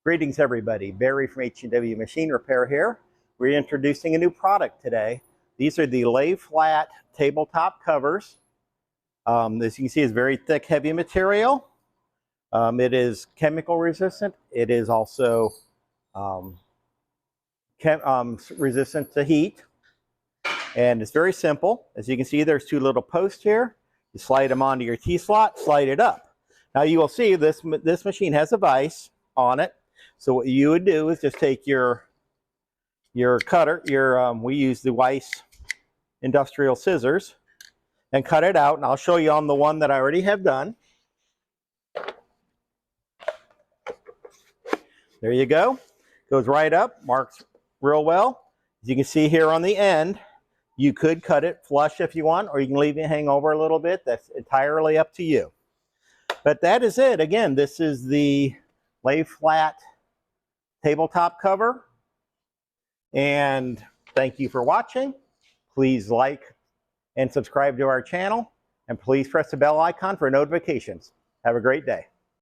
Greetings everybody, Barry from H&W Machine Repair here. We're introducing a new product today. These are the lay flat tabletop covers. As you can see, it's very thick, heavy material. It is chemical resistant. It is also resistant to heat. And it's very simple. As you can see, there's two little posts here. You slide them onto your T-slot, slide it up. Now you will see this machine has a vise on it. So what you would do is just take your cutter, we use the Weiss industrial scissors, and cut it out. And I'll show you on the one that I already have done. There you go. Goes right up, marks real well. As you can see here on the end, you could cut it flush if you want, or you can leave it hang over a little bit. That's entirely up to you. But that is it. Again, this is the lay flat tabletop cover. And thank you for watching. Please like and subscribe to our channel. And please press the bell icon for notifications. Have a great day.